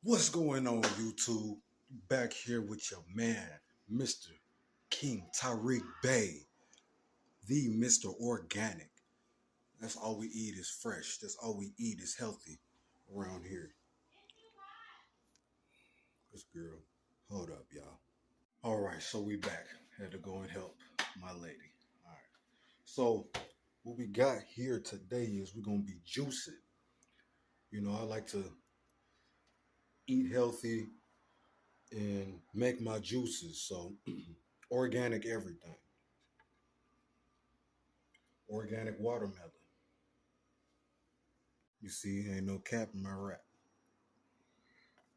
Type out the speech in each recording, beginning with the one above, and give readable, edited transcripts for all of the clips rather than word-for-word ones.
What's going on, YouTube? Back here with your man, Mr. KingTariqBey, the Mr. Organic. That's all we eat is fresh. That's all we eat is healthy around here. This girl. Hold up, y'all. All right, so we back. Had to go and help my lady. All right. So what we got here today is we're gonna be juicing. I like to eat healthy and make my juices. So organic everything. Organic watermelon. You see, ain't no cap in my rap.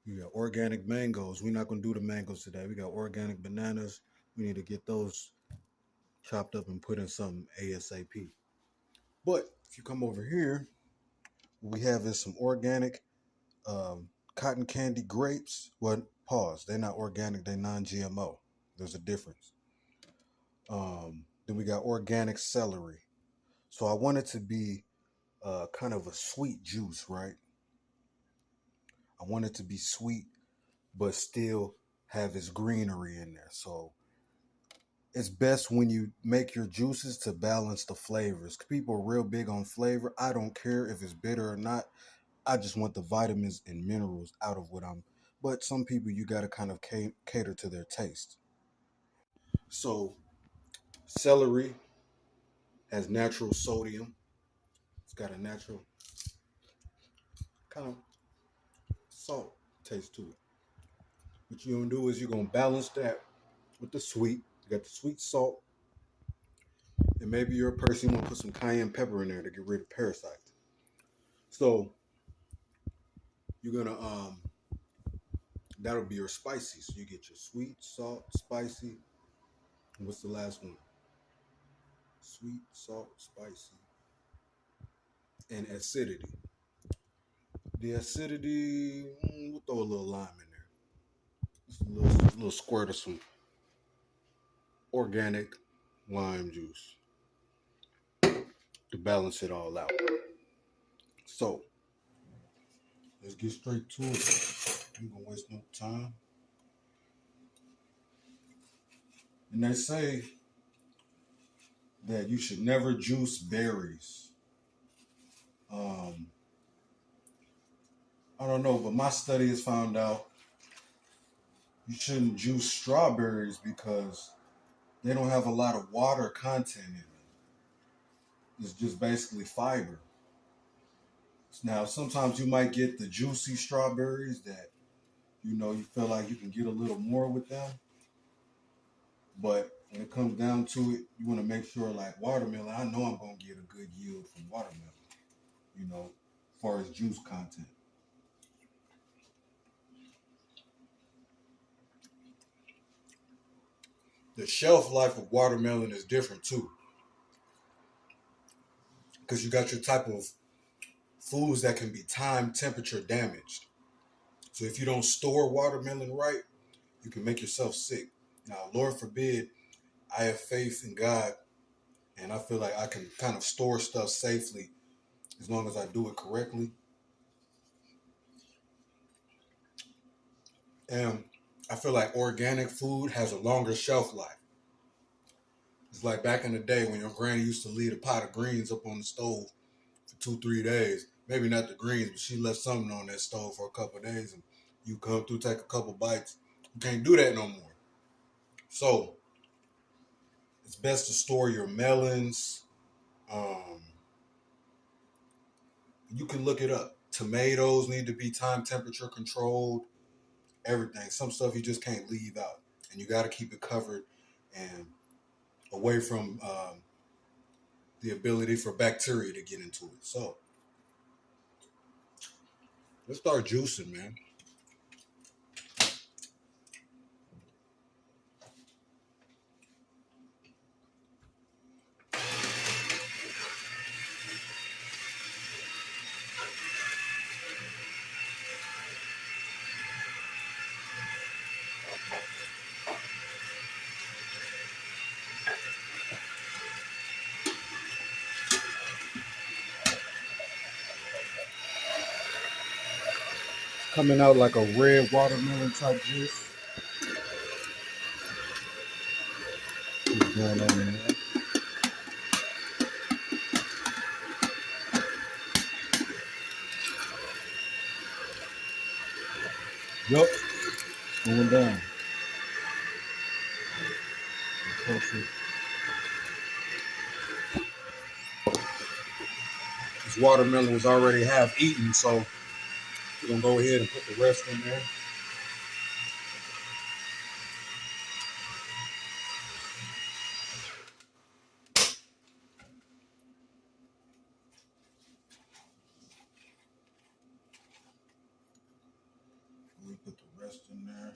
We got organic mangoes. We're not gonna do the mangoes today. We got organic bananas. We need to get those chopped up and put in something ASAP. But if you come over here, what we have is some organic cotton candy grapes. Well, pause. They're not organic. They're non-GMO. There's a difference. Then we got organic celery. So I want it to be kind of a sweet juice, right? I want it to be sweet, but still have its greenery in there. So it's best when you make your juices to balance the flavors. People are real big on flavor. I don't care if it's bitter or not. I just want the vitamins and minerals out of what I'm. But some people, you got to kind of cater to their taste. So celery has natural sodium. It's got a natural kind of salt taste to it. What you're gonna do is you're gonna balance that with the sweet. You got the sweet salt, and maybe you're a person who want to put some cayenne pepper in there to get rid of parasites. So you're gonna that'll be your spicy. So you get your sweet, salt, spicy. And what's the last one? Sweet, salt, spicy, and acidity. The acidity, we'll throw a little lime in there. Just a little squirt of some organic lime juice to balance it all out. So let's get straight to it. I'm gonna waste no time. And they say that you should never juice berries. I don't know, but my study has found out you shouldn't juice strawberries because they don't have a lot of water content in them. It's just basically fiber. Now, sometimes you might get the juicy strawberries that, you feel like you can get a little more with them. But when it comes down to it, you want to make sure, like watermelon, I know I'm going to get a good yield from watermelon, as far as juice content. The shelf life of watermelon is different too, because you got your type of foods that can be time temperature damaged. So if you don't store watermelon right, you can make yourself sick. Now, Lord forbid, I have faith in God, and I feel like I can kind of store stuff safely as long as I do it correctly. And I feel like organic food has a longer shelf life. It's like back in the day when your granny used to leave a pot of greens up on the stove for 2, 3 days. Maybe not the greens, but she left something on that stove for a couple of days, and you come through, take a couple bites. You can't do that no more. So it's best to store your melons. You can look it up. Tomatoes need to be time temperature controlled. Everything. Some stuff you just can't leave out, and you got to keep it covered and away from the ability for bacteria to get into it. So let's start juicing, man. coming out like a red watermelon type juice. What's going on in there? Yup, it's going down. This watermelon was already half eaten, so we're gonna go ahead and put the rest in there. We put the rest in there.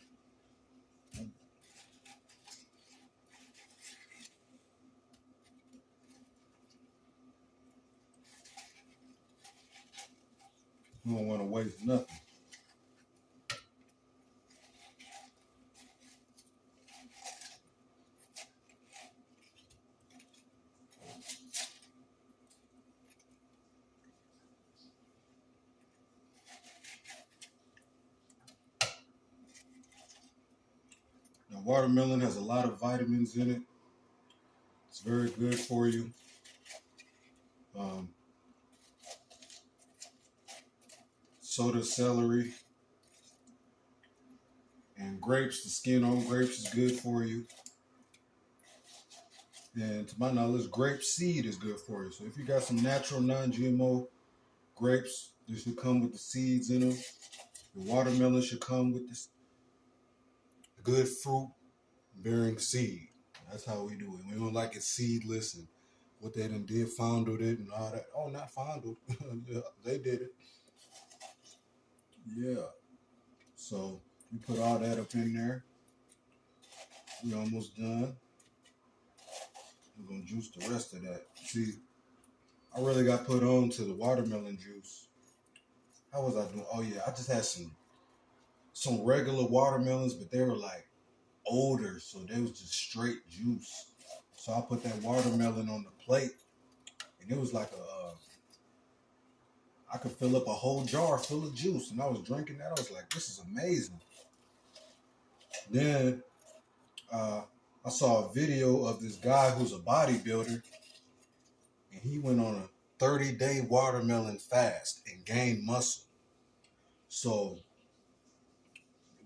We don't want to waste nothing. Now, watermelon has a lot of vitamins in it. It's very good for you. So does celery. And grapes, the skin on grapes is good for you. And to my knowledge, grape seed is good for you. So if you got some natural non-GMO grapes, they should come with the seeds in them. The watermelon should come with this good fruit bearing seed. That's how we do it. We don't like it seedless and what they done did, fondled it and all that. Oh, not fondled. They did it. Yeah. So we put all that up in there. We're almost done. We're gonna juice the rest of that. See, I really got put on to the watermelon juice. How was I doing? Oh yeah, I just had some regular watermelons, but they were like older, so they was just straight juice. So I put that watermelon on the plate, and it was like I could fill up a whole jar full of juice, and I was drinking that. I was like, this is amazing. Then I saw a video of this guy who's a bodybuilder, and he went on a 30-day watermelon fast and gained muscle. So,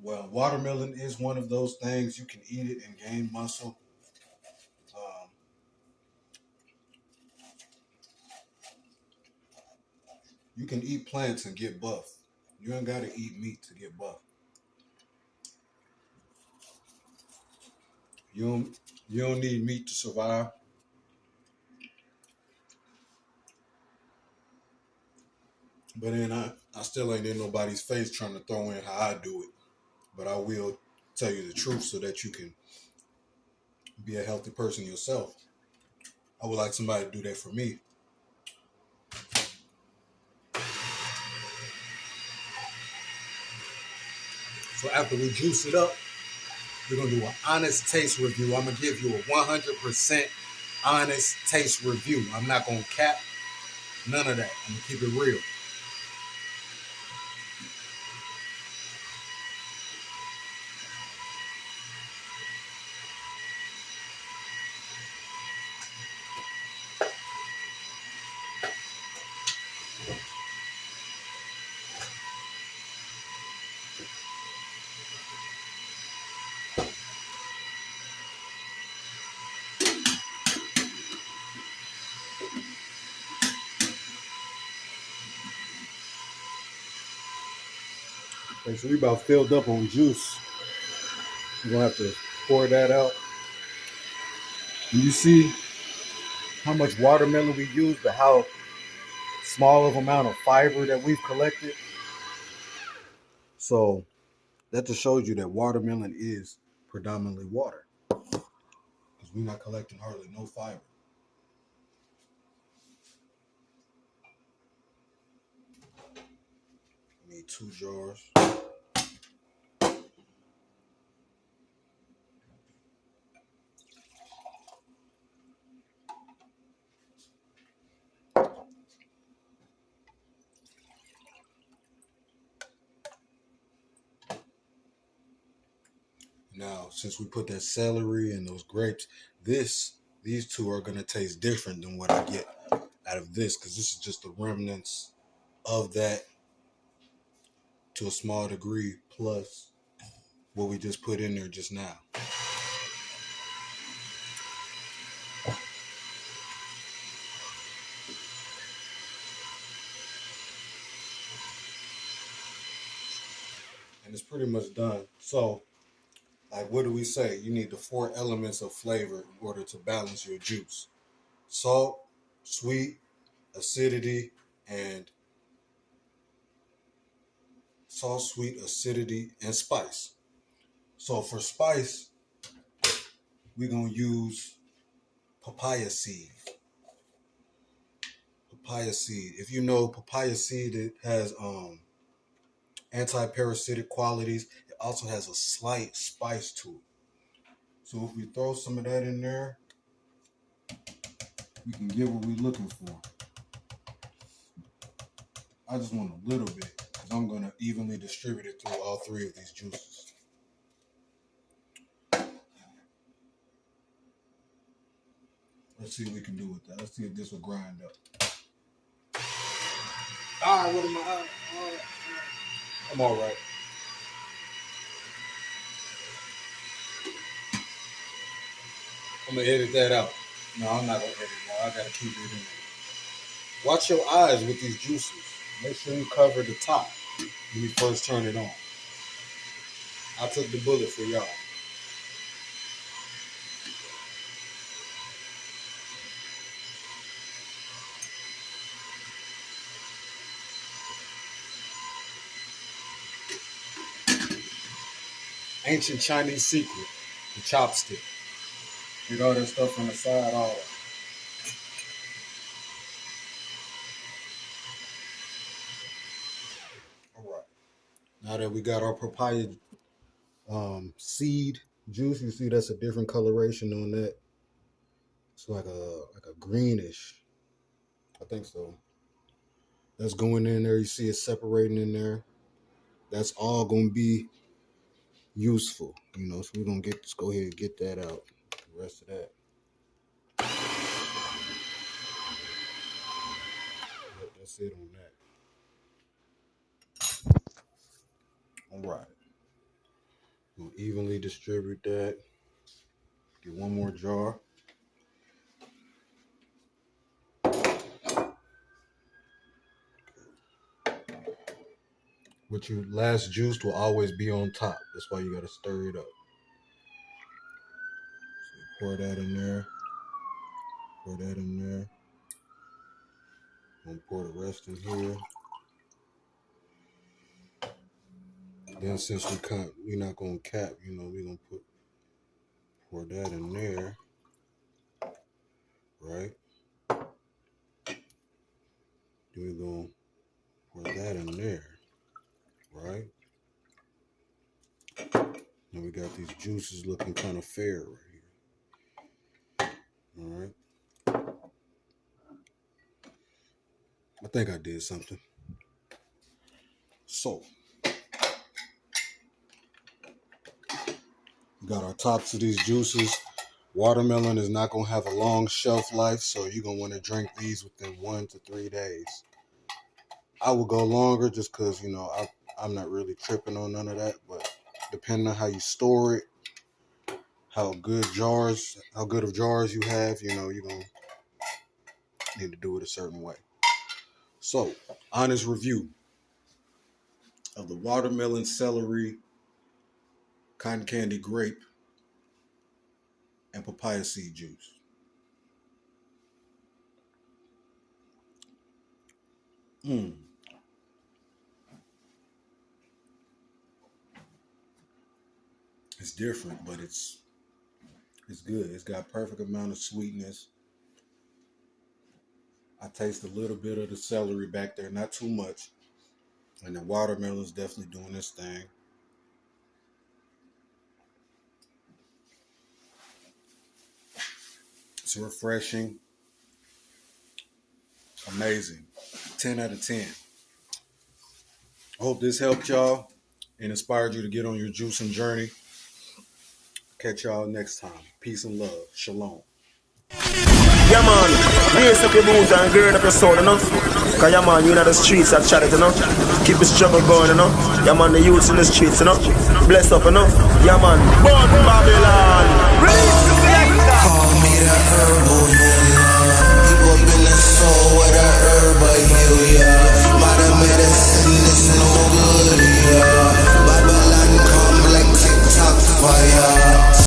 well, watermelon is one of those things you can eat it and gain muscle. Um, you can eat plants and get buff. You ain't got to eat meat to get buff. You don't need meat to survive. But then I still ain't in nobody's face trying to throw in how I do it. But I will tell you the truth so that you can be a healthy person yourself. I would like somebody to do that for me. So after we juice it up, we're going to do an honest taste review. I'm going to give you a 100% honest taste review. I'm not going to cap none of that. I'm going to keep it real. Okay, so we about filled up on juice. We're going to have to pour that out. And you see how much watermelon we use, but how small of amount of fiber that we've collected. So that just shows you that watermelon is predominantly water because we're not collecting hardly no fiber. I need 2 jars. Now, since we put that celery and those grapes, these two are gonna taste different than what I get out of this, because this is just the remnants of that to a small degree, plus what we just put in there just now. And it's pretty much done. So, like, what do we say? You need the 4 elements of flavor in order to balance your juice: salt, sweet, acidity, and spice. So for spice, we're gonna use papaya seed. Papaya seed. If you know papaya seed, it has anti-parasitic qualities. It also has a slight spice to it. So if we throw some of that in there, we can get what we're looking for. I just want a little bit because I'm gonna evenly distribute it through all 3 of these juices. Let's see what we can do with that. Let's see if this will grind up. What am I? I'm all right. I'm gonna edit that out. No, I'm not gonna edit it out. I gotta keep it in there. Watch your eyes with these juices. Make sure you cover the top when you first turn it on. I took the bullet for y'all. Ancient Chinese secret, the chopstick. Get all that stuff on the side, all that. All right. Now that we got our papaya seed juice, you see that's a different coloration on that. It's like a greenish. I think so. That's going in there. You see it separating in there. That's all gonna be useful, So we're gonna go ahead and get that out. The rest of that. That's it on that. All right. We'll evenly distribute that. Get one more jar. But your last juice will always be on top. That's why you gotta stir it up. So pour that in there. Pour that in there. I'm gonna pour the rest in here. Then since we're not gonna cap, we're gonna pour that in there. Right? Then we're gonna pour that in there. Right? Now we got these juices looking kind of fair right here. All right. I think I did something. So, we got our tops of these juices. Watermelon is not going to have a long shelf life, so you're going to want to drink these within 1 to 3 days. I will go longer just because, I'm not really tripping on none of that, but depending on how you store it, how good of jars you have, you're going to need to do it a certain way. So, honest review of the watermelon, celery, cotton candy grape, and papaya seed juice. It's different, but it's good. It's got perfect amount of sweetness. I taste a little bit of the celery back there, not too much. And the watermelon's definitely doing this thing. It's refreshing. Amazing. 10 out of 10. I hope this helped y'all and inspired you to get on your juicing journey. Catch y'all next time. Peace and love. Shalom. Yeah man, lace up your boots and gird up your soul, you know. Cause yeah man, you know the streets are chatted, you know. Keep the struggle going, you know. Yeah man, the youths in the streets, you know. Bless up, you know. Yeah man, born Babylon.